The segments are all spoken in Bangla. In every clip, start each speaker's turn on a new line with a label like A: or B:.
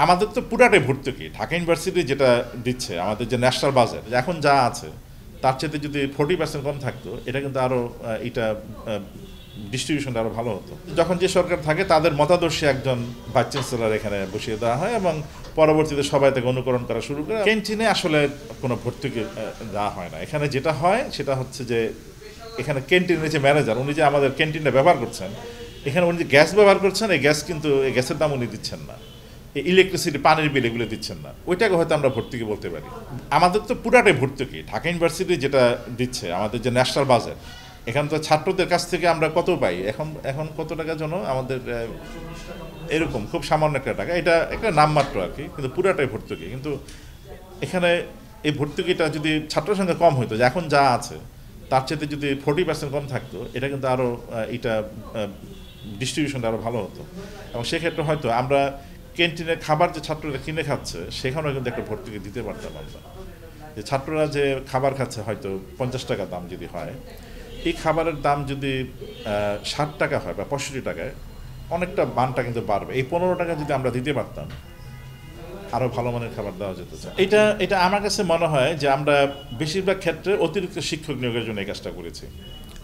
A: আমাদের তো পুরাটাই ভর্তুকি। ঢাকা ইউনিভার্সিটি যেটা দিচ্ছে আমাদের যে ন্যাশনাল বাজেট এখন যা আছে তার চেয়ে যদি 40% কম থাকতো, এটা কিন্তু আরও এটা ডিস্ট্রিবিউশনটা আরও ভালো হতো। যখন যে সরকার থাকে তাদের মতাদর্শী একজন ভাইস চ্যান্সেলর এখানে বসিয়ে দেওয়া হয় এবং পরবর্তীতে সবাই থেকে অনুকরণ করা শুরু করে। ক্যান্টিনে আসলে কোনো ভর্তুকি দেওয়া হয় না। এখানে যেটা হয় সেটা হচ্ছে যে এখানে ক্যান্টিনের যে ম্যানেজার, উনি যে আমাদের ক্যান্টিনটা ব্যবহার করছেন, এখানে উনি যে গ্যাস ব্যবহার করছেন, এই গ্যাস কিন্তু এই গ্যাসের দাম উনি দিচ্ছেন না, এই ইলেকট্রিসিটি পানির বিল এগুলো দিচ্ছেন না, ওইটাকে হয়তো আমরা ভর্তুকি বলতে পারি। আমাদের তো পুরাটাই ভর্তুকি। ঢাকা ইউনিভার্সিটি যেটা দিচ্ছে আমাদের যে ন্যাশনাল বাজেট, এখান তো ছাত্রদের কাছ থেকে আমরা কত পাই, এখন এখন কত টাকা জন্য আমাদের এরকম খুব সামান্য একটা টাকা, এটা একটা নামমাত্র আর কি, কিন্তু পুরাটাই ভর্তুকি। কিন্তু এখানে এই ভর্তুকিটা যদি ছাত্র সংখ্যা কম হইতো, যে এখন যা আছে তার চেয়ে যদি 40% কম থাকতো, এটা কিন্তু আরও এটা ডিস্ট্রিবিউশনটা আরও ভালো হতো। এবং সেক্ষেত্রে হয়তো আমরা ক্যান্টিনের খাবার যে ছাত্ররা কিনে খাচ্ছে সেখানেও কিন্তু একটা ভর্তুকি দিতে পারতাম আমরা। যে ছাত্ররা যে খাবার খাচ্ছে হয়তো 50 টাকা দাম যদি হয়, এই খাবারের দাম যদি 60 টাকা হয় বা 65 টাকায়, অনেকটা মানটা কিন্তু বাড়বে। এই 15 টাকা যদি আমরা দিতে পারতাম, আরও ভালো মানের খাবার দেওয়া যেত। এটা এটা আমার কাছে মনে হয় যে আমরা বেশিরভাগ ক্ষেত্রে অতিরিক্ত শিক্ষক নিয়োগের জন্য এই কাজটা করেছি।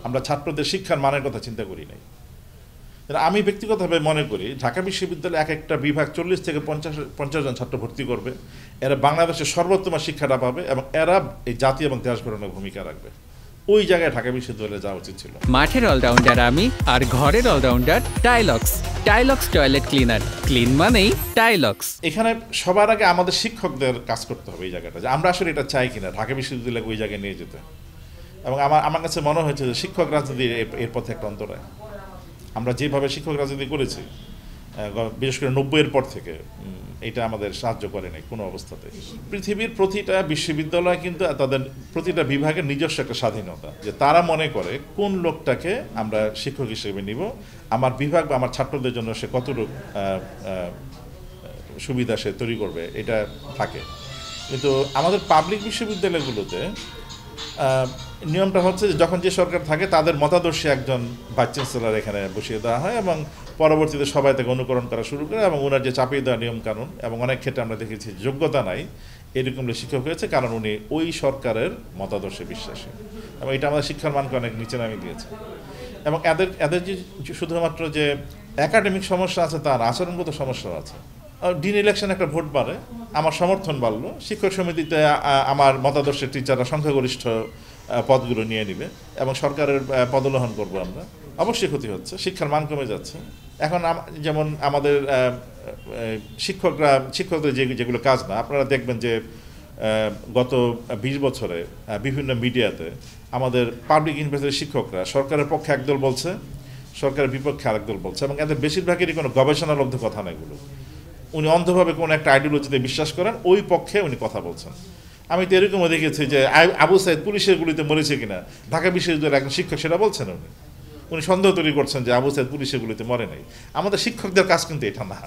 A: আমরা ছাত্রদের শিক্ষার মানের কথা চিন্তা করি নাই। আমি ব্যক্তিগতভাবে মনে করি ঢাকা বিশ্ববিদ্যালয়ে এক একটা বিভাগ 40 থেকে 50 জন ছাত্র ভর্তি করবে, এরা বাংলাদেশের সর্বোত্তম শিক্ষাটা পাবে এবং এরা এই জাতি এবং দেশ গঠনের ভূমিকা রাখবে। ওই জায়গায় ঢাকা বিশ্ববিদ্যালয়ে যাওয়া উচিত ছিল।
B: মাঠের অলরাউন্ডার আমি, আর ঘরের allrounder Tilex. Tilex toilet cleaner, clean মানেই টাইলক্স।
A: এখানে সবার আগে আমাদের শিক্ষকদের কাজ করতে হবে এই জায়গাটা, যে আমরা আসলে এটা চাই কিনা ঢাকা বিশ্ববিদ্যালয়কে ওই জায়গায় নিয়ে যেতে। এবং আমার কাছে মনে হয়েছে যে শিক্ষক রাজনীতি এর পথে একটা অন্তরায়। আমরা যেভাবে শিক্ষক রাজনীতি করেছি, বিশেষ করে 90-এর পর থেকে, এটা আমাদের সাহায্য করে নাই কোনো অবস্থাতে। পৃথিবীর প্রতিটা বিশ্ববিদ্যালয় কিন্তু তাদের প্রতিটা বিভাগের নিজস্ব একটা স্বাধীনতা, যে তারা মনে করে কোন লোকটাকে আমরা শিক্ষক হিসেবে নিব, আমার বিভাগ বা আমার ছাত্রদের জন্য সে কতটুকু সুবিধা সে তৈরি করবে, এটা থাকে। কিন্তু আমাদের পাবলিক বিশ্ববিদ্যালয়গুলোতে নিয়মটা হচ্ছে যে যখন যে সরকার থাকে তাদের মতাদর্শী একজন ভাইস চ্যান্সেলর এখানে বসিয়ে দেওয়া হয় এবং পরবর্তীতে সবাই থেকে অনুকরণ করা শুরু করে, এবং ওনার যে চাপিয়ে দেওয়া নিয়মকানুন, এবং অনেক ক্ষেত্রে আমরা দেখেছি যোগ্যতা নাই এরকম শিক্ষক হয়েছে, কারণ উনি ওই সরকারের মতাদর্শে বিশ্বাসী, এবং এটা আমাদের শিক্ষার মানকে অনেক নিচে নামিয়ে দিয়েছে। এবং এদের যে শুধুমাত্র যে একাডেমিক সমস্যা আছে, তার আচরণগত সমস্যাও আছে। ডিন ইলেকশন একটা ভোট বাড়ে, আমার সমর্থন বাড়লো, শিক্ষক সমিতিতে আমার মতাদর্শের টিচাররা সংখ্যাগরিষ্ঠ পদগুলো নিয়ে নিবে এবং সরকারের পদলোহন করবো আমরা, অবশ্যই ক্ষতি হচ্ছে, শিক্ষার মান কমে যাচ্ছে। এখন যেমন আমাদের শিক্ষকদের যেগুলো কাজ না, আপনারা দেখবেন যে গত 20 বছরে বিভিন্ন মিডিয়াতে আমাদের পাবলিক ইউনিভার্সিটির শিক্ষকরা সরকারের পক্ষে একদল বলছে, সরকারের বিপক্ষে আরেক দল বলছে, এবং এদের বেশিরভাগেরই কোনো গবেষণালব্ধ কথা না এগুলো। উনি অন্ধভাবে কোনো একটা আইডিওলজিতে বিশ্বাস করেন, ওই পক্ষে উনি কথা বলছেন। আমি তো এরকমও দেখেছি যে আবু সাইদ পুলিশের গুলিতে মরেছে কিনা ঢাকা বিশ্ববিদ্যালয়ের একজন শিক্ষক সেটা বলছেন, উনি সন্দেহ তৈরি করছেন যে আবু সাইদ পুলিশের গুলিতে মরে নাই। আমাদের শিক্ষকদের কাজ কিন্তু এটা না।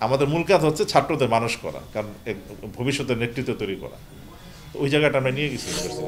A: আমাদের মূল কাজ হচ্ছে ছাত্রদের মানুষ করা, কারণ ভবিষ্যতের নেতৃত্ব তৈরি করা। ওই জায়গাটা আমরা নিয়ে গেছি ইউনিভার্সিটি।